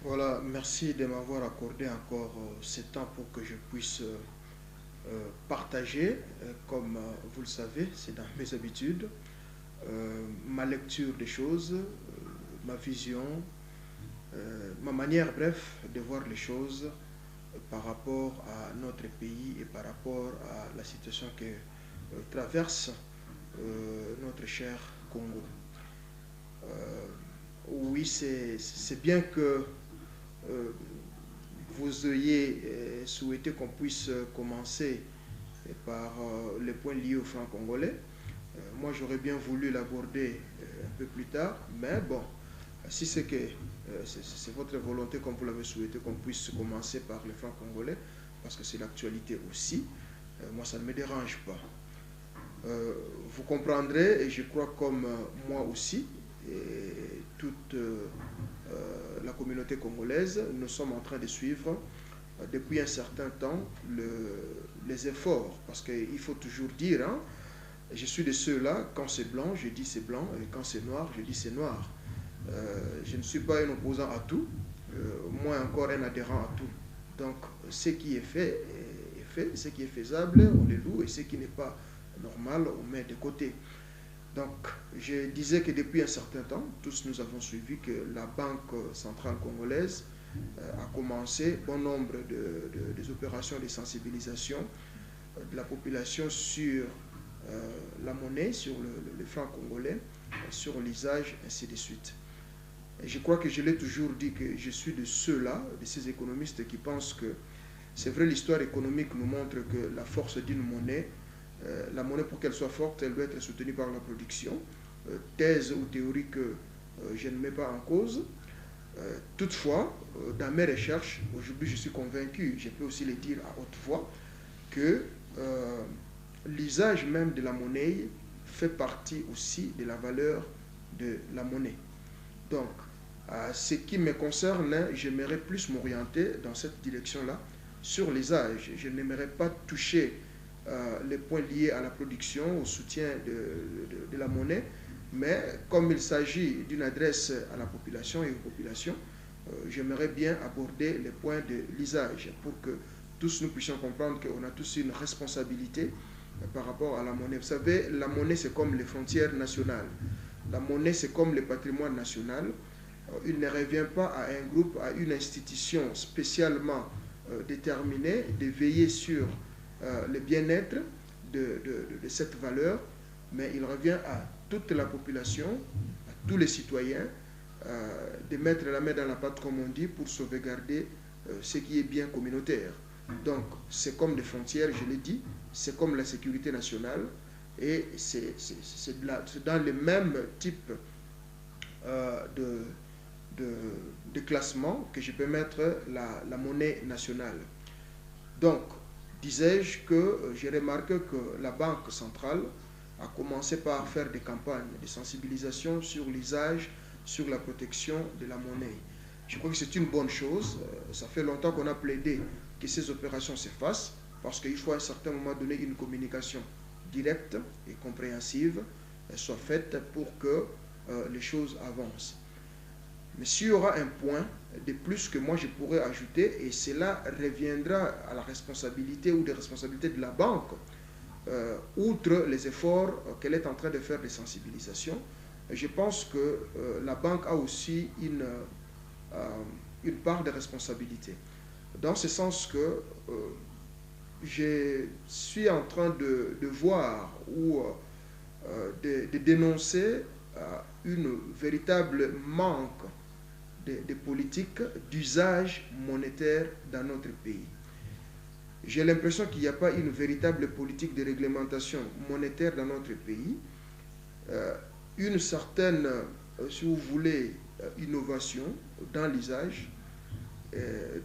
Voilà, merci de m'avoir accordé encore ce temps pour que je puisse partager, comme vous le savez, c'est dans mes habitudes, ma lecture des choses, ma vision, ma manière, bref, de voir les choses par rapport à notre pays et par rapport à la situation que traverse notre cher Congo. Euh, oui, c'est bien que euh, vous ayez souhaité qu'on puisse commencer par les points liés au franc congolais. Moi, j'aurais bien voulu l'aborder un peu plus tard, mais bon, si c'est que c'est votre volonté, comme vous l'avez souhaité, qu'on puisse commencer par le franc congolais, parce que c'est l'actualité aussi, moi, ça ne me dérange pas. Vous comprendrez, et je crois comme moi aussi, et toute la communauté congolaise, nous sommes en train de suivre depuis un certain temps les efforts, parce qu'il faut toujours dire, hein, je suis de ceux-là, quand c'est blanc, je dis c'est blanc, et quand c'est noir, je dis c'est noir. Je ne suis pas un opposant à tout, moins encore un adhérent à tout. Donc, ce qui est fait, ce qui est faisable, on le loue, et ce qui n'est pas normal, on met de côté. Donc, je disais que depuis un certain temps, tous nous avons suivi que la Banque centrale congolaise a commencé bon nombre des opérations de sensibilisation de la population sur la monnaie, sur le franc congolais, sur l'usage, ainsi de suite. Et je crois que je l'ai toujours dit que je suis de ceux-là, de ces économistes qui pensent que c'est vrai, l'histoire économique nous montre que la force d'une monnaie, la monnaie pour qu'elle soit forte, elle doit être soutenue par la production. Thèse ou théorie que je ne mets pas en cause. Toutefois, dans mes recherches, aujourd'hui je suis convaincu, je peux aussi le dire à haute voix, que l'usage même de la monnaie fait partie aussi de la valeur de la monnaie. Donc, ce qui me concerne, j'aimerais plus m'orienter dans cette direction-là sur l'usage. Je n'aimerais pas toucher les points liés à la production, au soutien de la monnaie, mais comme il s'agit d'une adresse à la population et aux populations, j'aimerais bien aborder les points de l'usage pour que tous nous puissions comprendre qu'on a tous une responsabilité par rapport à la monnaie. Vous savez, la monnaie, c'est comme les frontières nationales. La monnaie, c'est comme le patrimoine national. Il ne revient pas à un groupe, à une institution spécialement déterminée de veiller sur le bien-être de cette valeur, mais il revient à toute la population, à tous les citoyens, de mettre la main dans la pâte, comme on dit, pour sauvegarder ce qui est bien communautaire. Donc, c'est comme des frontières, je l'ai dit, c'est comme la sécurité nationale, et c'est dans le même type de, de classement que je peux mettre la monnaie nationale. Donc, disais-je que j'ai remarqué que la Banque centrale a commencé par faire des campagnes de sensibilisation sur l'usage, sur la protection de la monnaie. Je crois que c'est une bonne chose. Ça fait longtemps qu'on a plaidé que ces opérations se fassent parce qu'il faut à un certain moment donner une communication directe et compréhensive soit faite pour que les choses avancent. Mais s'il y aura un point de plus que moi je pourrais ajouter, et cela reviendra à la responsabilité ou des responsabilités de la banque, outre les efforts qu'elle est en train de faire de sensibilisation, je pense que la banque a aussi une part de responsabilité. Dans ce sens que je suis en train de voir ou de dénoncer une véritable manque de politique d'usage monétaire dans notre pays. J'ai l'impression qu'il n'y a pas une véritable politique de réglementation monétaire dans notre pays. Une certaine, si vous voulez, innovation dans l'usage,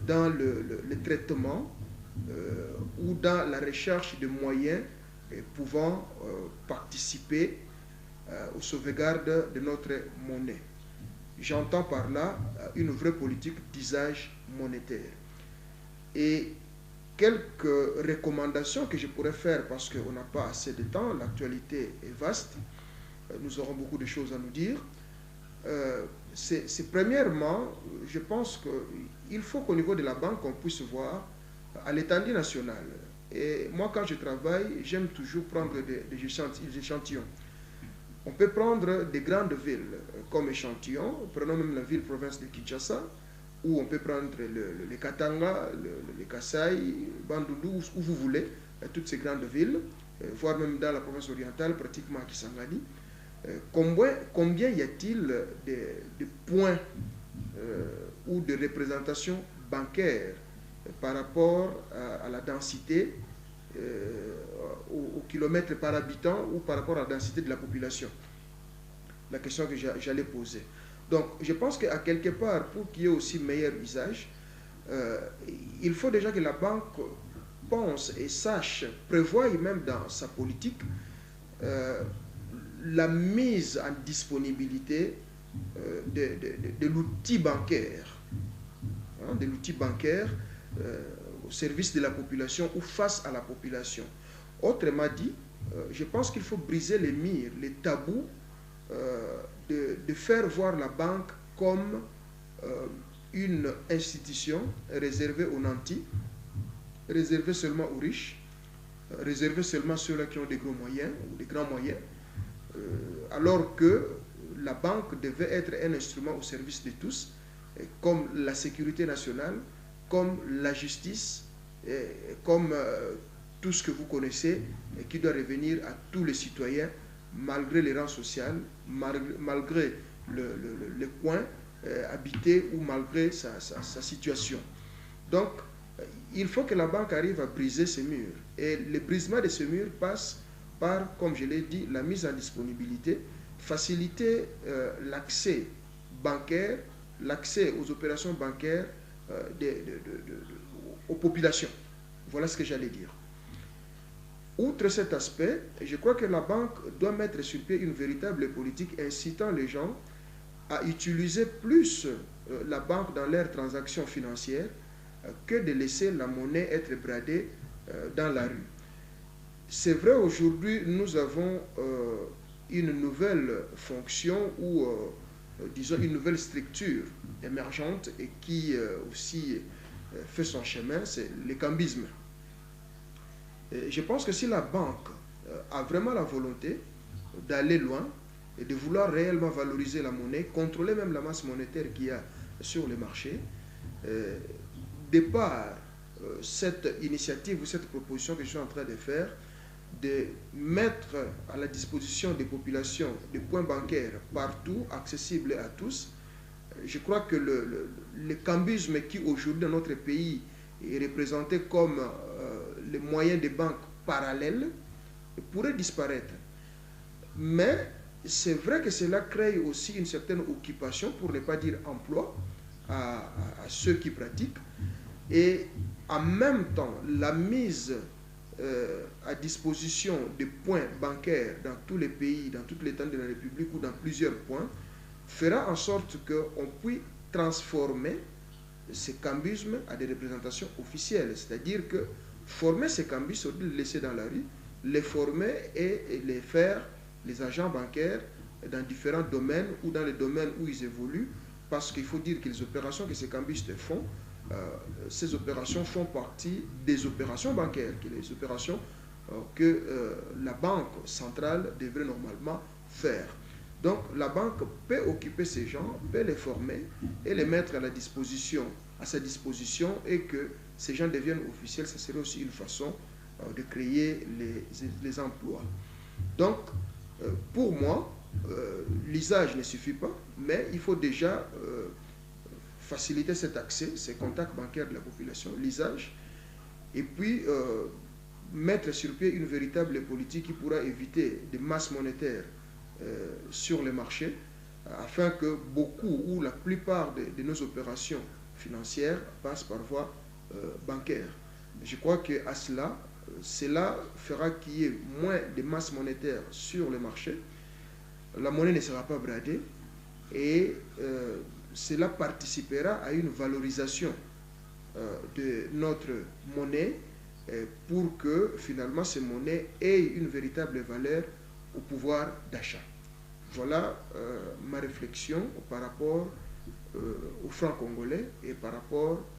dans le traitement ou dans la recherche de moyens pouvant participer aux sauvegardes de notre monnaie. J'entends par là une vraie politique d'usage monétaire. Et quelques recommandations que je pourrais faire, parce qu'on n'a pas assez de temps, l'actualité est vaste, nous aurons beaucoup de choses à nous dire. c'est premièrement, je pense qu'il faut qu'au niveau de la banque, on puisse voir à l'étendue nationale. Et moi, quand je travaille, j'aime toujours prendre des échantillons. On peut prendre des grandes villes comme échantillon, prenons même la ville-province de Kinshasa, ou on peut prendre les Katanga, les Kasaï, Bandundu, où vous voulez, toutes ces grandes villes, voire même dans la province orientale, pratiquement à Kisangani. Combien y a-t-il de points ou de représentations bancaires par rapport à la densité, au kilomètre par habitant ou par rapport à la densité de la population? La question que j'allais poser. Donc, je pense qu'à quelque part, pour qu'il y ait aussi meilleur usage, il faut déjà que la banque pense et sache, prévoie même dans sa politique, la mise en disponibilité de l'outil bancaire, hein, de l'outil bancaire au service de la population ou face à la population. Autrement dit, je pense qu'il faut briser les murs, les tabous, de faire voir la banque comme une institution réservée aux nantis, réservée seulement aux riches, réservée seulement à ceux-là qui ont des gros moyens ou des grands moyens, alors que la banque devait être un instrument au service de tous, comme la sécurité nationale, comme la justice, comme tout ce que vous connaissez et qui doit revenir à tous les citoyens, malgré les rangs sociaux, malgré le coin habité ou malgré sa situation. Donc, il faut que la banque arrive à briser ces murs. Et le brisement de ces murs passe par, comme je l'ai dit, la mise en disponibilité, faciliter l'accès bancaire, l'accès aux opérations bancaires aux populations. Voilà ce que j'allais dire. Outre cet aspect, je crois que la banque doit mettre sur pied une véritable politique incitant les gens à utiliser plus la banque dans leurs transactions financières que de laisser la monnaie être bradée dans la rue. C'est vrai, aujourd'hui, nous avons une nouvelle fonction ou, disons, une nouvelle structure émergente et qui aussi fait son chemin, c'est le cambisme. Et je pense que si la banque a vraiment la volonté d'aller loin et de vouloir réellement valoriser la monnaie, contrôler même la masse monétaire qu'il y a sur le marché, de par cette initiative ou cette proposition que je suis en train de faire, de mettre à la disposition des populations des points bancaires partout, accessibles à tous, je crois que le cambisme qui aujourd'hui dans notre pays est représenté comme les moyens des banques parallèles pourrait disparaître. Mais c'est vrai que cela crée aussi une certaine occupation, pour ne pas dire emploi, à ceux qui pratiquent. Et en même temps, la mise à disposition des points bancaires dans tous les pays, dans toute l'étendue de la République ou dans plusieurs points, fera en sorte qu'on puisse transformer ces cambismes à des représentations officielles. C'est-à-dire que former ces cambismes, au lieu de les laisser dans la rue, les former et les faire les agents bancaires dans différents domaines ou dans les domaines où ils évoluent, parce qu'il faut dire que les opérations que ces cambistes font, ces opérations font partie des opérations bancaires, les opérations que la banque centrale devrait normalement faire. Donc la banque peut occuper ces gens, peut les former et les mettre à sa disposition, et que ces gens deviennent officiels. Ça serait aussi une façon de créer les emplois. Donc pour moi, l'usage ne suffit pas, mais il faut déjà faciliter cet accès, ces contacts bancaires de la population, l'usage, et puis mettre sur pied une véritable politique qui pourra éviter des masses monétaires sur les marchés, afin que beaucoup ou la plupart de nos opérations financières passent par voie bancaire. Je crois qu'à cela fera qu'il y ait moins de masse monétaire sur le marché, la monnaie ne sera pas bradée, et cela participera à une valorisation de notre monnaie, pour que finalement ces monnaies aient une véritable valeur au pouvoir d'achat. Voilà ma réflexion par rapport au franc congolais et par rapport